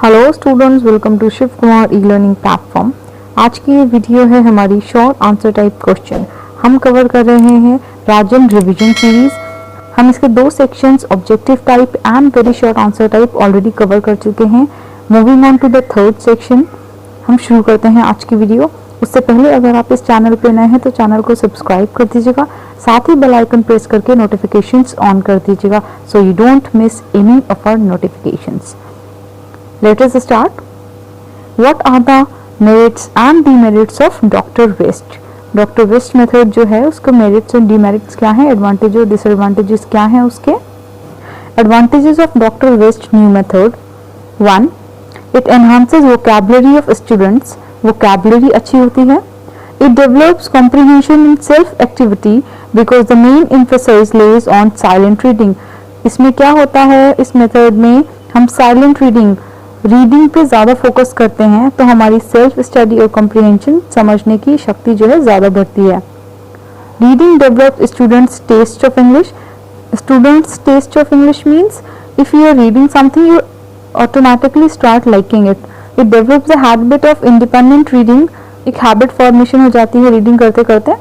Hello students, welcome to Shiv Kumar e learning platform. आज की ये वीडियो है हमारी शॉर्ट आंसर टाइप क्वेश्चन। हम कवर कर रहे हैं राजन रिवीजन सीरीज। हम इसके दो sections objective type and very short answer type already cover कर चुके हैं। Moving on to the third section, हम शुरू करते हैं आज की वीडियो। उससे पहले अगर आप इस चैनल पे नए हैं तो चैनल को सब्सक्राइब कर दीजिएगा, साथ ही बेल आइकन प्रेस करके नोटिफिकेशंस ऑन कर दीजिएगा so you don't miss any of our notifications. Let us start. What are the merits and demerits of Dr. West? Dr. West method जो है उसके merits और demerits क्या हैं, advantages और disadvantages क्या हैं उसके। Advantages of Dr. West new method. 1. It enhances vocabulary of students. Vocabulary अच्छी होती है। It develops comprehension in self activity because the main emphasis lays on silent reading. इसमें क्या होता है, इस मेथड में हम साइलेंट रीडिंग पे ज़्यादा फोकस करते हैं तो हमारी सेल्फ स्टडी और कॉम्प्रिहेंशन समझने की शक्ति जो है ज़्यादा बढ़ती है। Reading develop students taste of English. Students taste of English means if you are reading something you automatically start liking it. It develops the habit of independent reading. एक हैबिट फॉर्मेशन हो जाती है रीडिंग करते करते।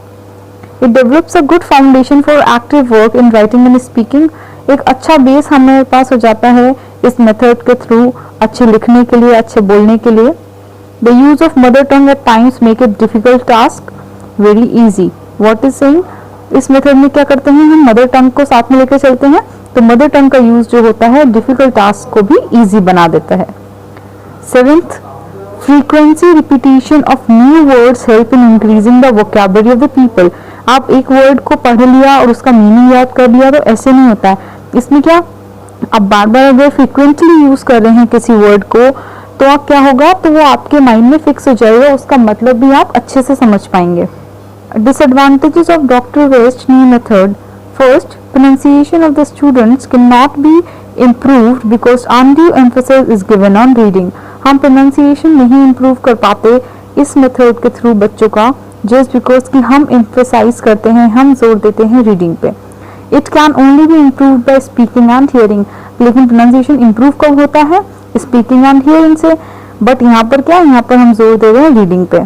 It develops a good foundation for active work in writing and speaking. एक अच्छा base हमारे पास हो जाता है इस मेथड के थ्रू अच्छे लिखने के लिए, अच्छे बोलने के लिए। The use of mother tongue at times make it difficult task very easy. What is saying, इस मेथड में क्या करते हैं हम मदर टंग को साथ में लेकर चलते हैं तो मदर टंग का यूज जो होता है डिफिकल्ट टास्क को भी इजी बना देता है। 7th, frequency repetition of new words help in increasing the vocabulary of the people. आप एक वर्ड को पढ़ लिया और उसका मीनिंग याद कर लिया तो ऐसे नहीं होता है। इसमें क्या, आप बार बार अगर फ्रीक्वेंटली यूज कर रहे हैं किसी वर्ड को तो आप क्या होगा, तो वो आपके माइंड में फिक्स हो जाएगा, उसका मतलब भी आप अच्छे से समझ पाएंगे। Disadvantages of doctor west new method. First, pronunciation of the students can not be improved because undue emphasis is given on reading. हम प्रोनाउंसिएशन नहीं इम्प्रूव कर पाते इस मेथड के थ्रू बच्चों का, जस्ट बिकॉज कि हम एम्फेसाइज करते हैं, हम जोर देते हैं रीडिंग पे। It can only B improve by speaking and hearing. लेकिन प्रोनाउंसिएशन इम्प्रूव कब होता है, स्पीकिंग एंड हियरिंग से, बट यहाँ पर क्या, यहाँ पर हम जोर दे रहे हैं रीडिंग पे।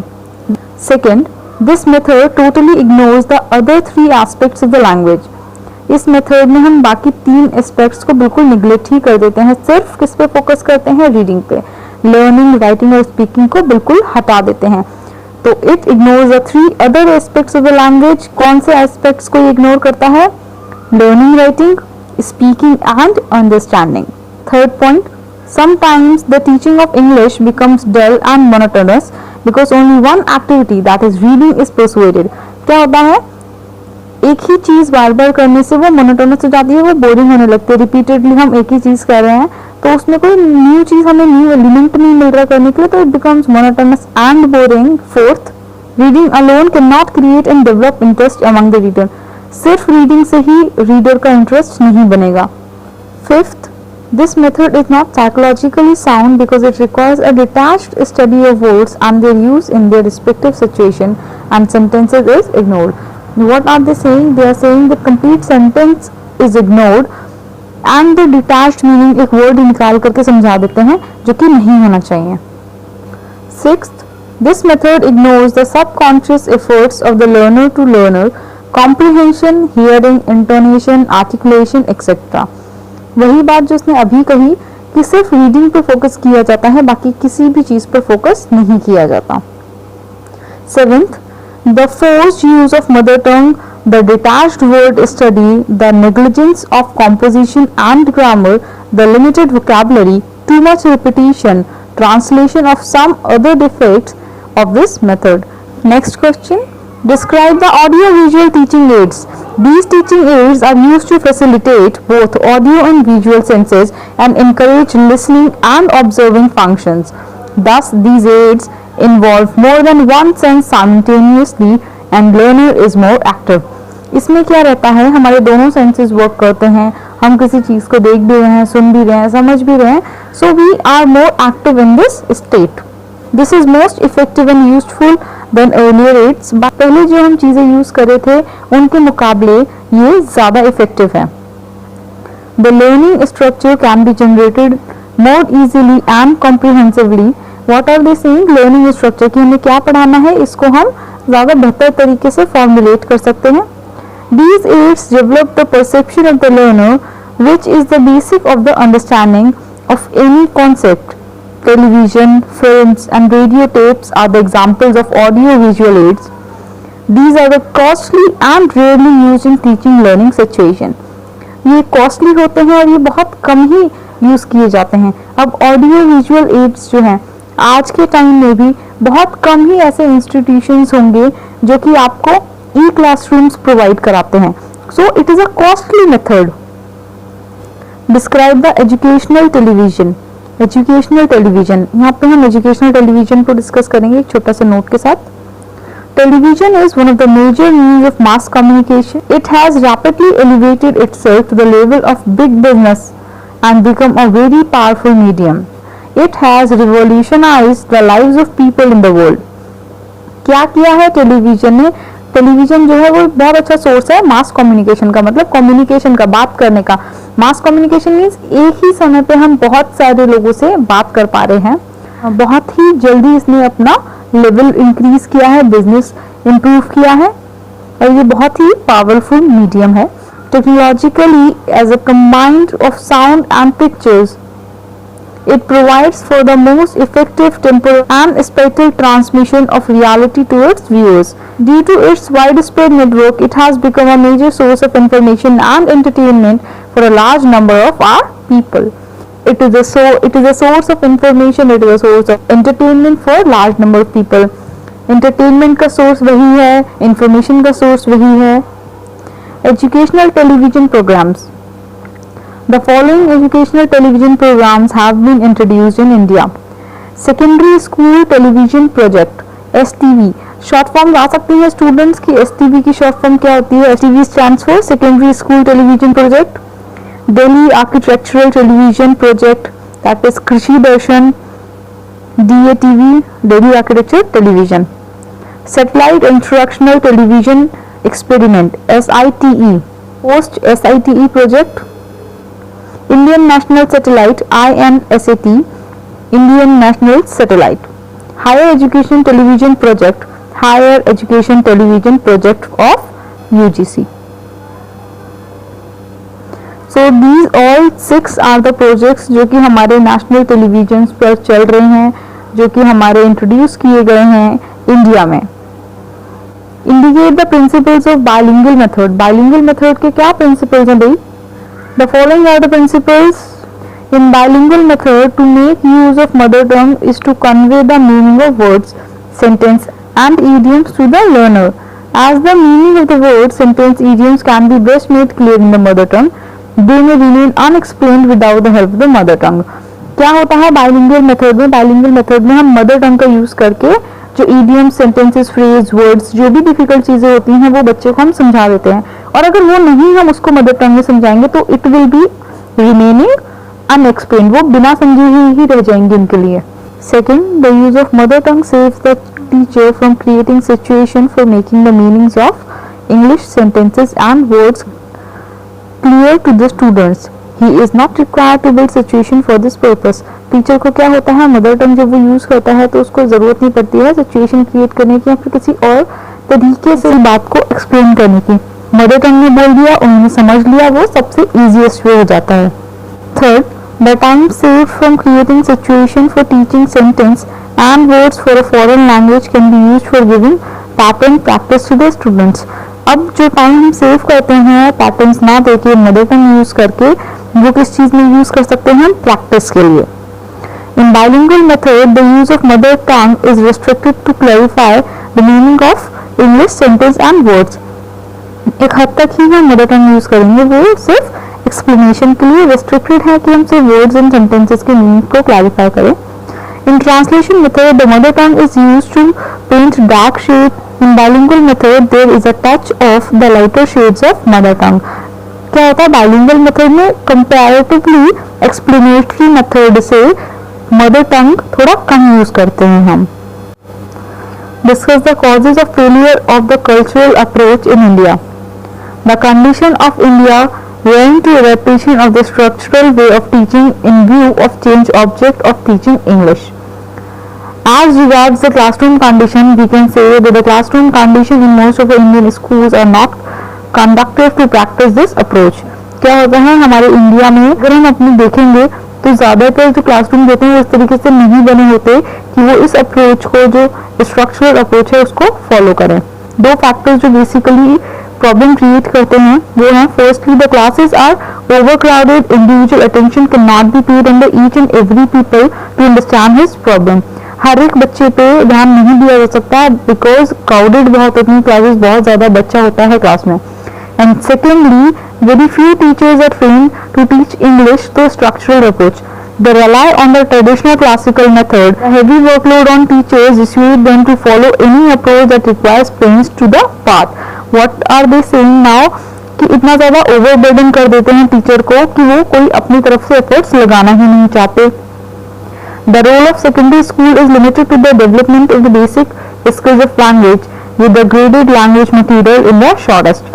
Second, this method totally ignores the other 3 aspects of the language. इस मेथड में हम बाकी 3 एस्पेक्ट्स को बिल्कुल निगलेक्ट ही कर देते हैं, सिर्फ किस पे फोकस करते हैं, रीडिंग पे। लर्निंग, राइटिंग और स्पीकिंग को बिल्कुल हटा देते हैं। तो it ignores the 3 other aspects of the language. कौन से एस्पेक्ट्स को इग्नोर करता है, learning, writing, speaking and understanding. Third point, sometimes the teaching of English becomes dull and monotonous because only one activity, that is reading, is persuaded. क्या होता है, एक ही चीज बार बार करने से वो मोनोटोनस हो जाती है, वो बोरिंग होने लगती है। रिपीटेडली हम एक ही चीज कर रहे हैं तो उसमें कोई न्यू चीज, हमें न्यू एलिमेंट नहीं मिल रहा करने के लिए, तो it becomes monotonous and boring. Fourth, reading alone can not create and develop interest among the reader. सिर्फ रीडिंग से ही रीडर का इंटरेस्ट नहीं बनेगा। Fifth, this method is not psychologically sound because it requires a detached study of words and their use in their respective situation and sentences is ignored. What are they saying, they are saying the complete sentence is ignored and the detached meaning एक word निकाल करके समझा देते हैं जो कि नहीं होना चाहिए। Sixth, this method ignores the subconscious efforts of the learner to learner, comprehension, hearing, intonation, articulation etcetera. वही बात जो उसने अभी कही कि सिर्फ रीडिंग पे फोकस किया जाता है, बाकी किसी भी चीज पर फोकस नहीं किया जाता। 7th, the forced use of mother tongue, the detached word study, the negligence of composition and grammar, the limited vocabulary, too much repetition, translation of some other defects of this method. Next question, describe the audio-visual teaching aids. These teaching aids are used to facilitate both audio and visual senses and encourage listening and observing functions. Thus, these aids involve more than one sense simultaneously and learner is more active. इसमें क्या रहता है, हमारे दोनों senses work करते हैं, हम किसी चीज को देख भी रहे हैं, सुन भी रहे हैं, समझ भी रहे हैं, so we are more active in this state. This is most effective and useful than earlier aids. पहले जो हम चीजें यूज कर रहे थे उनके मुकाबले ये ज्यादा इफेक्टिव है। The learning structure can be generated more easily and comprehensively. What are they saying? Learning structure कि हमें क्या पढ़ाना है इसको हम ज़्यादा बेहतर तरीके से formulate कर सकते हैं. These aids develop the perception of the learner, which is the basic of the understanding of any concept. Television, films and radio tapes are the examples of audio-visual aids. These are the costly and rarely used in teaching learning situation. ये costly होते हैं और ये बहुत कम ही use किए जाते हैं. अब ऑडियो विजुअल एड्स जो हैं आज के टाइम में भी बहुत कम ही ऐसे इंस्टीट्यूशंस होंगे जो कि आपको ई क्लासरूम्स प्रोवाइड कराते हैं. So it is a costly method. Describe the educational television. Educational television, यहाँ पे हम एजुकेशनल टेलीविजन को डिस्कस करेंगे एक छोटा सा नोट के साथ. Television is one of the major means of mass communication. It has rapidly elevated itself to the level of big business and become a very powerful medium. It has revolutionized the lives of people in the world. क्या किया है television ने? Television जो है वो बहुत अच्छा source है मास कम्युनिकेशन का, मतलब कम्युनिकेशन का, बात करने का. मास कम्युनिकेशन मीन्स एक ही समय पे हम बहुत सारे लोगों से बात कर पा रहे हैं. बहुत ही जल्दी इसने अपना लेवल इंक्रीज किया है, बिजनेस इंप्रूव किया है और ये बहुत ही पावरफुल मीडियम है. Technologically as a combined of sound and pictures it provides for the most effective temporal and spatial transmission of reality to its viewers. Due to its widespread network, it has become a major source of information and entertainment for a large number of our people. It is a source of information, it is a source of entertainment for large number of people. Entertainment का source वही है, information का source वही है. Educational television programs. The following educational television programs have been introduced in India. Secondary School Television Project (STV). Short form ला सकते हैं students की. STV की शॉर्ट फॉर्म क्या होती है? STV stands for Secondary School Television Project. Delhi Architectural Television Project, that is Krishi Darshan. DATV, Delhi Architecture Television. Satellite Instructional Television Experiment (SITE). Post SITE Project. Indian National Satellite (INSAT). Indian National Satellite. Higher Education Television Project. Higher Education Television Project of UGC. So these all 6 are the projects जो कि हमारे national television पर चल रहे हैं, जो कि हमारे इंट्रोड्यूस किए गए हैं इंडिया में. Indicate the principles of bilingual method. Bilingual method के क्या principles हैं भाई? The following are the principles. In bilingual method, to make use of mother tongue is to convey the meaning of words, sentence and idioms to the learner. As the meaning of the words, sentence, idioms can be best made clear in the mother tongue, they may remain unexplained without the help of the mother tongue. क्या होता है bilingual method में? Bilingual method में हम mother tongue का use करके जो idioms, sentences, phrase, words, जो भी डिफिकल्ट चीजें होती हैं वो बच्चे को हम समझा देते हैं. और अगर वो नहीं हम उसको मदर टंग में समझाएंगे तो it will be remaining unexplained, वो बिना समझे ही रह जाएंगे उनके लिए. Second, the use of mother tongue saves the teacher from creating situation for making the meanings of English sentences and words clear to the students. He is not required to build situation for this purpose. Teacher को क्या होता है, mother tongue जब वो use करता है तो उसको जरूरत नहीं पड़ती है सिचुएशन क्रिएट करने की या फिर किसी और तरीके से बात को एक्सप्लेन करने की. मदर टंग में बोल दिया, उन्होंने समझ लिया, वो सबसे इजीएस्ट वे हो जाता है. Third, the time saved from creating situation for teaching sentence and words for a foreign language can be used for giving pattern practice to the students. अब जो टाइम हम सेव करते हैं पैटर्न्स ना देके मदर टंग यूज करके, वो किस चीज में यूज कर सकते हैं हम? प्रैक्टिस के लिए. In bilingual method the use of mother tongue is restricted to clarify the meaning of English sentence and words. एक हद तक ही हम मदर टंग यूज करेंगे, वो सिर्फ एक्सप्लेनेशन के लिए रिस्ट्रिक्टेड है कि हम सिर्फ वर्ड्स एंड सेंटेंसेस के मीनिंग को क्लैरिफाई करें. In translation method the mother tongue is used to paint dark shade. In bilingual method there is a touch of the lighter shades of mother tongue. क्या होता है bilingual method में? Comparatively explanatory method से mother tongue थोड़ा कम use करते हैं हम. Discuss the causes of failure of the cultural approach in India. The condition of India Learning to adaptation of the structural way of teaching in view of change object of teaching English. As regards the classroom condition, we can say that the classroom condition in most of the Indian schools are not conducive to practice this approach. क्या होता है हमारे India में, अगर हम अपनी देखेंगे तो ज़्यादातर जो क्लासरूम होते हैं इस तरीके से नहीं बने होते कि वो इस अप्रोच को, जो स्ट्रक्चरल अप्रोच है, उसको फॉलो करें. दो फैक्टर्स जो बेसिकली प्रॉब्लम क्रिएट करते हैं वो हैं, firstly the classes are overcrowded, individual attention can not be paid under each and every people to understand his problem. हर एक बच्चे पे ध्यान नहीं दिया जा सकता बिकॉज क्राउडेड बहुत होती हैं क्लासेस, बहुत ज़्यादा बच्चा होता है क्लास में. And secondly very few teachers are trained to teach English through structural approach. They rely on the traditional classical method. The heavy workload on teachers dissuade them to follow any approach that requires pains to the path. What are they saying now? कि इतना ज़्यादा overburden कर देते हैं teacher को कि वो कोई अपनी तरफ से एफर्ट्स लगाना ही नहीं चाहते. The role of secondary school is limited to the development of the basic skills of language with the graded language material in the shortest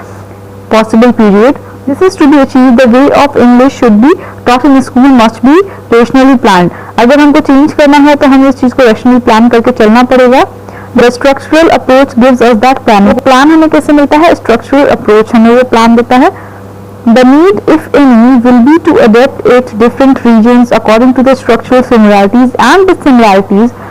possible period. This is to be achieved. The way of English should be taught in school must be rationally planned. अगर हमको change करना है तो हमें इस चीज़ को rationally plan करके चलना पड़ेगा. The structural approach gives us that plan. Plan हमें कैसे मिलता है? Structural approach हमें वो प्लान देता है. The need, if any, will be to adapt it different regions according to the structural similarities and dissimilarities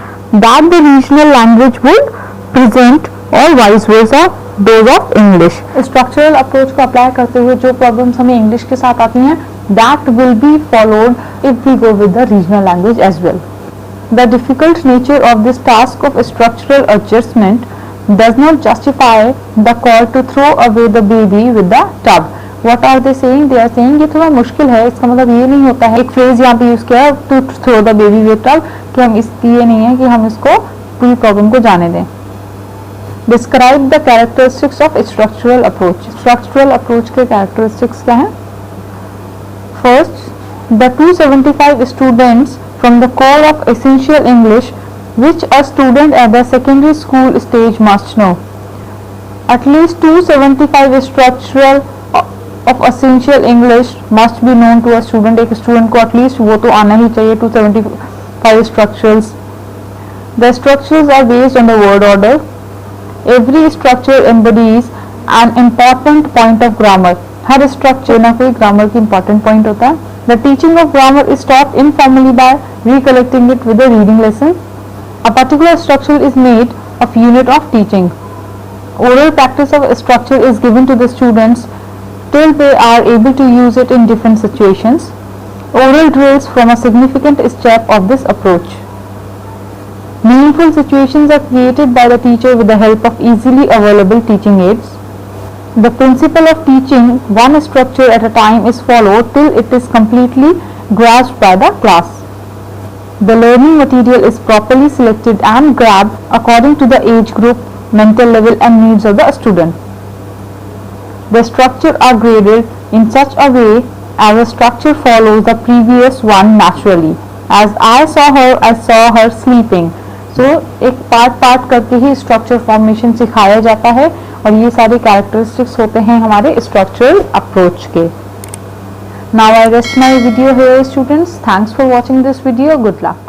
that the regional language would present, or vice versa those of English. Structural approach को apply करते हुए जो problems हमें English के साथ आती हैं that will be followed if we go with the regional language as well. The difficult nature of this task of structural adjustment does not justify the call to throw away the baby with the tub. What are they saying? They are saying ये थोड़ा मुश्किल है. इसका मतलब ये नहीं होता है, एक फ्रेज यहाँ पे यूज किया है to throw the baby with tub, कि हम इसलिए नहीं है कि हम इसको पूरी प्रॉब्लम को जाने दें. Describe the characteristics of structural approach. Structural approach के characteristics क्या हैं? First, the 275 students from the core of essential English which a student at the secondary school stage must know. At least 275 structural of essential English must be known to a student. एक student को at least वो तो आना ही चाहिए 275 structurals. The structures are based on the word order. Every structure embodies an important point of grammar. Her structure ना कोई grammar की important point होता है. The teaching of grammar is taught informally by recollecting it with a reading lesson. A particular structure is made of unit of teaching. Oral practice of a structure is given to the students till they are able to use it in different situations. Oral drills form a significant step of this approach. Meaningful situations are created by the teacher with the help of easily available teaching aids. The principle of teaching one structure at a time is followed till it is completely grasped by the class. The learning material is properly selected and grabbed according to the age group, mental level and needs of the student. The structure are graded in such a way as a structure follows the previous one naturally. As I saw her sleeping. एक part करके ही structure formation सिखाया जाता है और ये सारे characteristics होते हैं हमारे स्ट्रक्चरल अप्रोच के. Now I rest my video here students. Thanks for watching this video. Good luck.